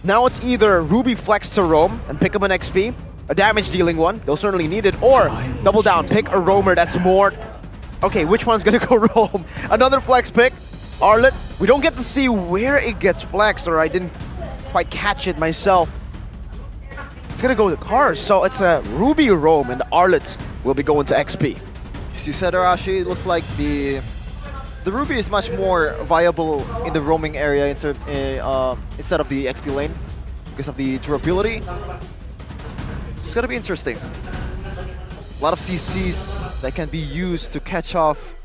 Now it's either Ruby flex to roam and pick up an XP, a damage dealing one, they'll certainly need it, or double down, pick a roamer that's more... Okay, which one's gonna go roam? Another flex pick, Arlet. We don't get to see where it gets flexed, or I didn't quite catch it myself. It's gonna go to cars, so it's a Ruby roam and Arlet will be going to XP. As you said, Arashi, it looks like the Ruby is much more viable in the roaming area instead of the XP lane because of the durability. It's gonna be interesting. A lot of CCs that can be used to catch off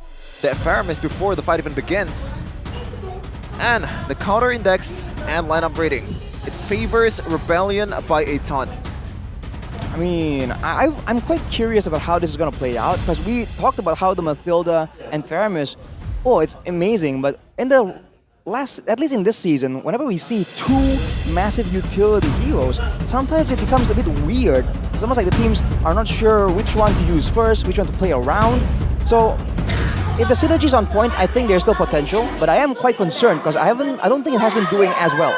the Ephemeris before the fight even begins. And the counter index and lineup rating. It favors Rebellion by a ton. I mean, I'm quite curious about how this is going to play out, because we talked about how the Mathilda and Theramis, oh, it's amazing, but in the at least in this season, whenever we see two massive utility heroes, sometimes it becomes a bit weird. It's almost like the teams are not sure which one to use first, which one to play around. So if the synergy is on point, I think there's still potential, but I am quite concerned because I don't think it has been doing as well.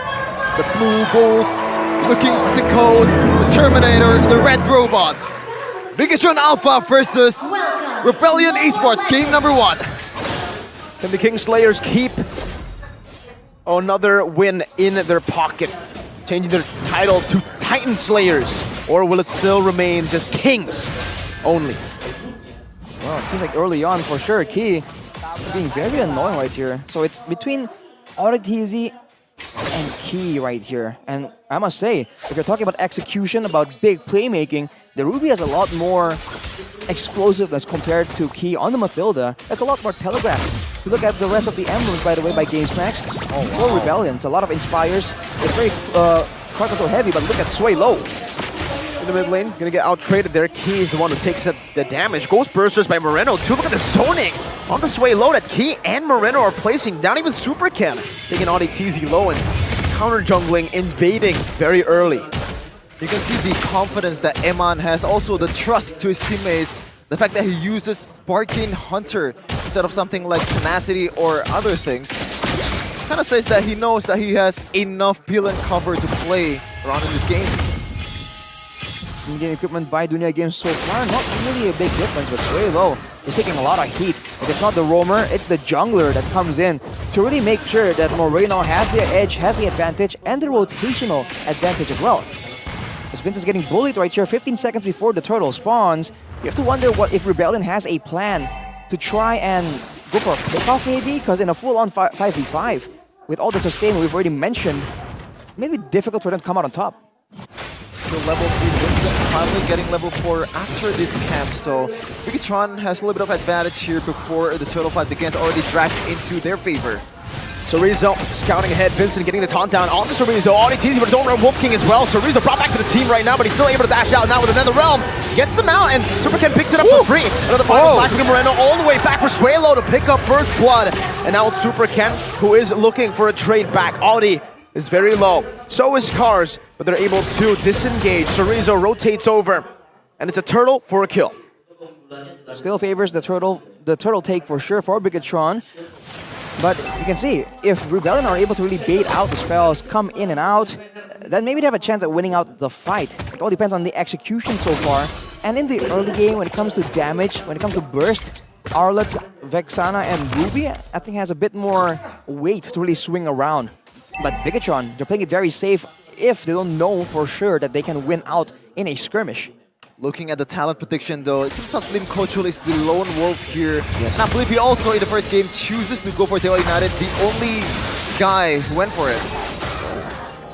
The Blue Bulls looking to decode the Terminator, the Red Robots. Bigetron Alpha versus Rebellion Esports, game number 1. Can the Kingslayers keep another win in their pocket, changing their title to Titan Slayers, or will it still remain just Kings only? Well, it seems like early on, for sure, Key being very annoying right here. So it's between Oritiz and Key right here. And I must say, if you're talking about execution, about big playmaking, the Ruby has a lot more explosiveness compared to Key on the Mathilda. That's a lot more telegraphed. If you look at the rest of the emblems, by the way, by GamesMax, for Rebellion, it's a lot of Inspires. It's very card control heavy, but look at Sway Low. In the mid lane, gonna get out-traded there. Key is the one who takes the damage. Ghost Bursters by Moreno too. Look at the zoning on the Sway Low that Key and Moreno are placing down. Even Super Ken taking Oritiz low and counter jungling, invading very early. You can see the confidence that Eman has, also the trust to his teammates. The fact that he uses Barking Hunter instead of something like Tenacity or other things kind of says that he knows that he has enough peel and cover to play around in this game. In-game equipment by Dunia Games so far, not really a big difference, but Sway Low is taking a lot of heat. If it's not the roamer, it's the jungler that comes in to really make sure that Moreno has the edge, has the advantage, and the rotational advantage as well. As Vince is getting bullied right here, 15 seconds before the turtle spawns, you have to wonder what if Rebellion has a plan to try and go for a pickoff maybe, because in a full-on 5v5, with all the sustain we've already mentioned, it may be difficult for them to come out on top. So level 3 Vincent finally getting level 4 after this camp, so Bigetron has a little bit of advantage here before the turtle fight begins, already dragged into their favor. Chorizo scouting ahead, Vincent getting the taunt down onto Chorizo. Oritiz, but don't run Wolf King as well. Chorizo brought back to the team right now, but he's still able to dash out now with another realm. Gets them out, and Super Ken picks it up for free. Another final slash from Moreno all the way back for Swaylo to pick up first blood. And now it's Super Ken who is looking for a trade back. Audi is very low. So is Cars, but they're able to disengage. Chorizo rotates over, and it's a turtle for a kill. Still favors the turtle take for sure for Bigetron. But you can see, if Rebellion are able to really bait out the spells, come in and out, then maybe they have a chance at winning out the fight. It all depends on the execution so far. And in the early game, when it comes to damage, when it comes to burst, Arlet, Vexana, and Ruby, I think has a bit more weight to really swing around. But Bigetron, they're playing it very safe if they don't know for sure that they can win out in a skirmish. Looking at the talent prediction though, it seems like Lim Kochul is the lone wolf here. Yes. And I believe he also in the first game chooses to go for Teo United, the only guy who went for it.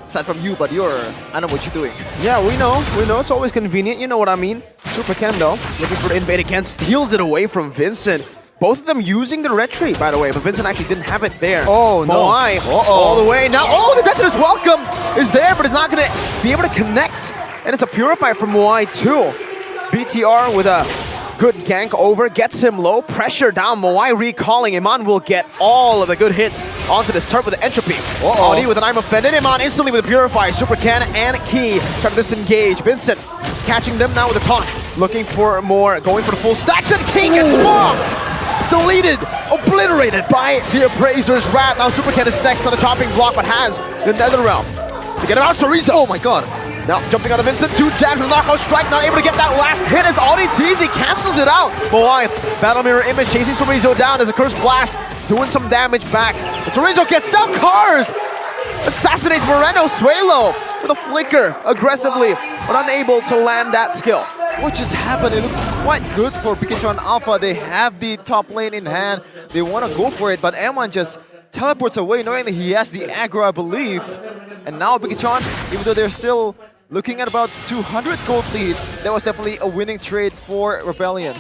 Aside from you, but I know what you're doing. Yeah, we know it's always convenient, you know what I mean. Super Ken though, looking for the invade again, steals it away from Vincent. Both of them using the retreat, by the way, but Vincent actually didn't have it there. Oh, no. Moai all the way. Now, the Detonus Welcome is there, but it's not going to be able to connect. And it's a Purify from Moai too. BTR with a good gank over, gets him low, pressure down. Moai recalling. Iman will get all of the good hits onto this turret with the Entropy. Audi with an I'm offended. Iman instantly with a Purify. Super Ken and Key try to disengage. Vincent catching them now with a taunt. Looking for more, going for the full stacks, and King is blocked! deleted, obliterated by the Appraiser's Wrath. Now Super Ken is next on the chopping block, but has the Netherrealm. To get him out, Cerezo. Oh my god. Now jumping on the Vincent, 2 jabs with a knockout strike, not able to get that last hit as Auditizi cancels it out. Moai, Battle Mirror Image chasing Cerezo down as a Curse Blast, doing some damage back. But Cerezo gets out, Cars! Assassinates Moreno, Suelo with a flicker aggressively, but unable to land that skill. What just happened? It looks quite good for Bigetron Alpha. They have the top lane in hand. They want to go for it, but Eman just teleports away knowing that he has the aggro, I believe. And now Bigetron, even though they're still looking at about 200 gold lead, that was definitely a winning trade for Rebellion.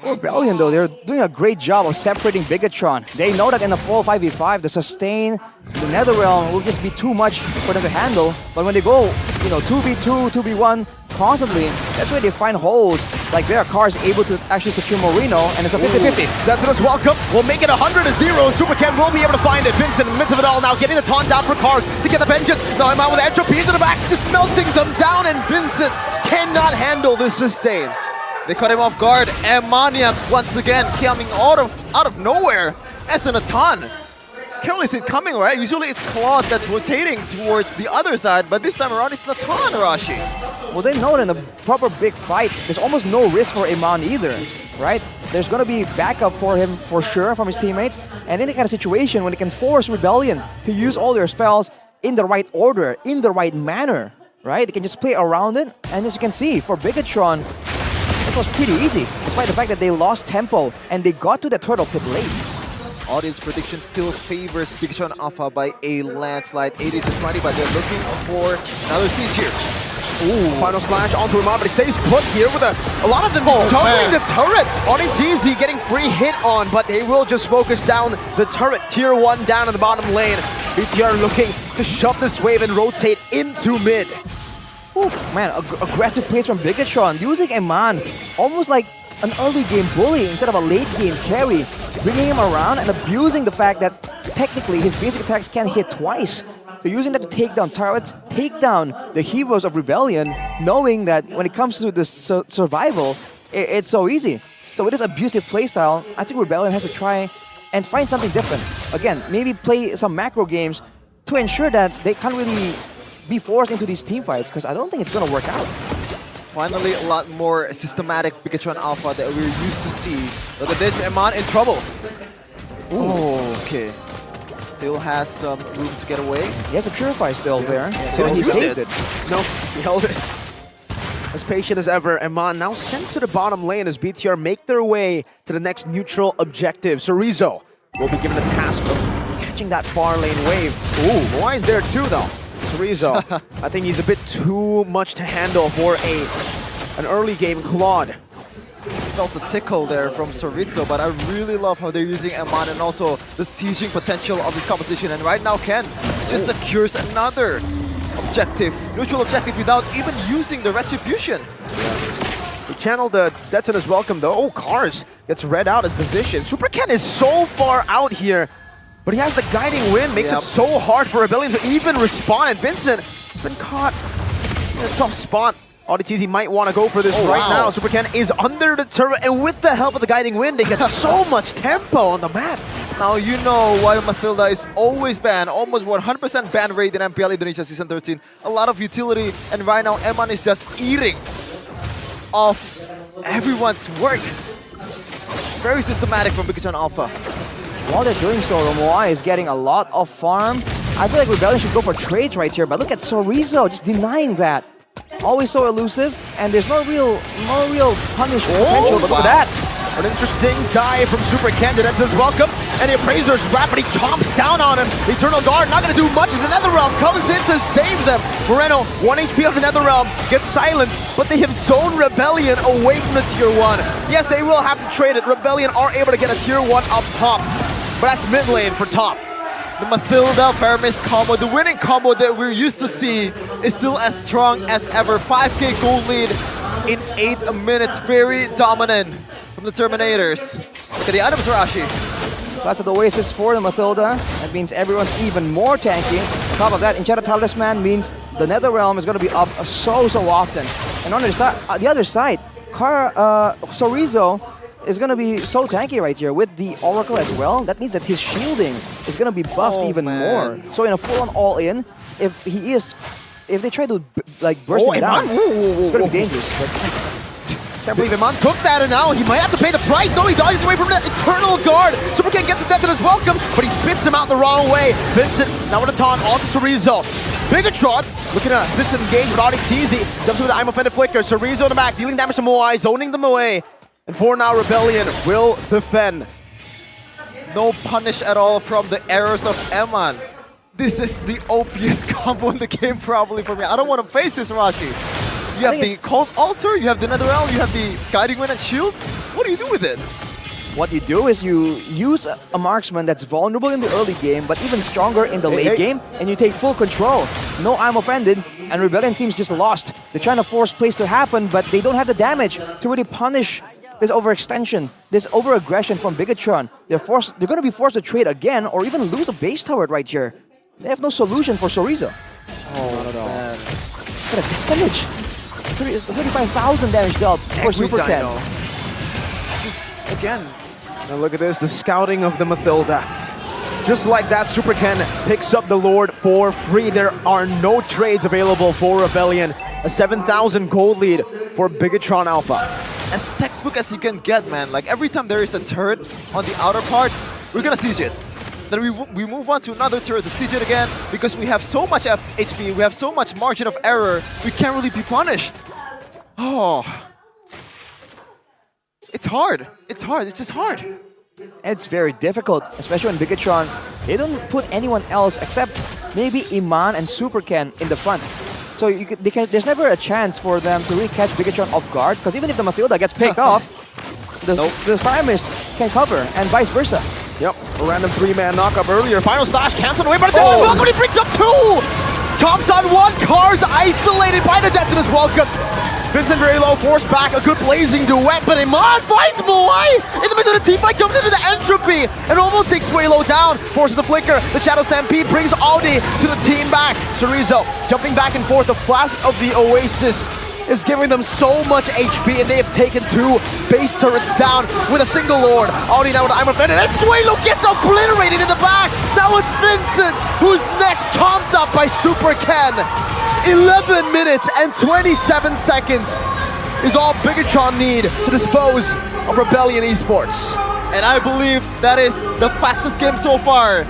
Rebellion, though, they're doing a great job of separating Bigetron. They know that in a full 5v5, the sustain, the Netherrealm will just be too much for them to handle. But when they go, 2v2, 2v1 constantly, that's where they find holes. Like there are cars able to actually secure Moreno, and it's a 50-50. Deathless welcome. We'll make it 100-0. Super Ken will be able to find it. Vincent in the midst of it all now, getting the taunt down for cars to get the vengeance. Now I'm out with entropy into the back, just melting them down, and Vincent cannot handle this sustain. They caught him off guard. Emania once again coming out of nowhere as an Atan. Can't really see it coming, right? Usually it's Claude that's rotating towards the other side, but this time around it's Natan, Arashi. Well, they know that in a proper big fight, there's almost no risk for Iman either, right? There's going to be backup for him for sure from his teammates, and in the kind of situation when they can force Rebellion to use all their spells in the right order, in the right manner, right? They can just play around it, and as you can see, for Bigetron, it was pretty easy, despite the fact that they lost tempo and they got to the turtle pit late. Audience prediction still favors Bigetron Alpha by a landslide, 80-20, but they're looking for another siege here. Ooh, final slash onto Iman, but he stays put here with a lot of them just tumbling the turret. Auditizi getting free hit on, but they will just focus down the turret. Tier 1 down in the bottom lane. BTR looking to shove this wave and rotate into mid. Ooh, man, aggressive plays from Bigetron, using Eman almost like an early game bully instead of a late game carry, bringing him around and abusing the fact that technically his basic attacks can hit twice. So using that to take down turrets, take down the heroes of Rebellion, knowing that when it comes to the survival, it's so easy. So with this abusive playstyle, I think Rebellion has to try and find something different. Again, maybe play some macro games to ensure that they can't really be forced into these team fights, because I don't think it's going to work out. Finally, a lot more systematic Bigetron Alpha that we're used to see. Look at this, Eman in trouble. Ooh, okay. Still has some room to get away. He has a Purify still there, Yeah, so he saved it. No, he held it. As patient as ever, Eman now sent to the bottom lane as BTR make their way to the next neutral objective. Cerezo will be given the task of catching that far lane wave. Ooh, Moai is there too though. Cerezo, I think he's a bit too much to handle for an early game Claude. Just felt a tickle there from Cerezo, but I really love how they're using Eman and also the sieging potential of this composition. And right now, Ken just secures another objective, neutral objective, without even using the Retribution. He channeled the Detona's welcome though. Oh, Cars gets read out as position. Super Ken is so far out here, but he has the guiding wind, makes it so hard for Rebellion to even respond. And Vincent has been caught in a tough spot. Auditizi might want to go for this now. Super Ken is under the turret, and with the help of the guiding wind, they get so much tempo on the map. Now you know why Mathilda is always banned, almost 100% ban rate in MPL Indonesia Season 13. A lot of utility, and right now Eman is just eating off everyone's work. Very systematic from Bigetron Alpha. While they're doing so, Moai is getting a lot of farm. I feel like Rebellion should go for trades right here, but look at Cerezo just denying that. Always so elusive, and there's no real punish potential. But look at that. An interesting dive from Super Ken. That's his welcome. And the Appraiser's rapidly chomps down on him. The Eternal Guard not going to do much as the Netherrealm comes in to save them. Moreno, 1 HP of the Netherrealm, gets silenced, but they have zoned Rebellion away from the Tier 1. Yes, they will have to trade it. Rebellion are able to get a Tier 1 up top, but that's mid lane for top. The Mathilda Faramis combo, the winning combo that we're used to see, is still as strong as ever. 5k gold lead in 8 minutes. Very dominant from the Terminators. Look at the items, Rashi. That's the Oasis for the Mathilda. That means everyone's even more tanky. On top of that, Enchanted Talisman means the Netherrealm is going to be up so often. And on the other side, Cerezo is going to be so tanky right here with the Oracle as well. That means that his shielding is going to be buffed even more. So in a full-on all-in, if they try to like burst him down, it's going to be dangerous. But can't believe Iman took that, and now he might have to pay the price. No, he dodges away from the Eternal Guard. Super Ken gets accepted as welcome, but he spits him out the wrong way. Vincent now with a taunt onto Chorizo. Bigetron looking to disengage with Audi TZ. Jumps with the I'm Offended Flicker. Chorizo in the back, dealing damage to Moai, zoning them away. And for now, Rebellion will defend. No punish at all from the errors of Eman. This is the OPest combo in the game probably for me. I don't want to face this, Rashi. You have the Cold Altar, you have the Netherrealm, you have the Guiding Wind and Shields. What do you do with it? what you do is you use a marksman that's vulnerable in the early game, but even stronger in the late game, and you take full control. No, I'm offended, and Rebellion team's just lost. They're trying to force plays to happen, but they don't have the damage to really punish this overextension, this over-aggression from Bigetron. They're going to be forced to trade again, or even lose a base tower right here. They have no solution for Chorizo. Oh, man. What a damage! 35,000 damage dealt for Super Ken. Just, again. Now look at this, the scouting of the Mathilda. Just like that, Super Ken picks up the Lord for free. There are no trades available for Rebellion. A 7,000 gold lead for Bigetron Alpha. As textbook as you can get, man. Like, every time there is a turret on the outer part, we're gonna siege it. Then we move on to another turret to siege it again, because we have so much HP, we have so much margin of error, we can't really be punished. Oh. It's hard. It's hard. It's just hard. It's very difficult, especially when Bigetron, they don't put anyone else except maybe Iman and Super Ken in the front. So there's never a chance for them to really catch Bigetron off guard, because even if the Mathilda gets picked off, the Fire Mist can cover, and vice versa. Yep, a random 3-man knockup earlier. Final slash canceled away, but it's welcome. He brings up 2! Chomps on 1, Cars isolated by the death in his welcome. Vincent very low, forced back, a good blazing duet, but Iman finds Moai! In the midst of the team fight, jumps into the entropy and almost takes Swaylo down, forces the flicker. The Shadow Stampede brings Audi to the team back. Chorizo jumping back and forth. The Flask of the Oasis is giving them so much HP, and they have taken 2 base turrets down with a single Lord. Audi now with I'm Offended, and Swaylo gets obliterated in the back. Now it's Vincent, who's next, chomped up by Super Ken. 11 minutes and 27 seconds is all Bigetron need to dispose of Rebellion Esports. And I believe that is the fastest game so far.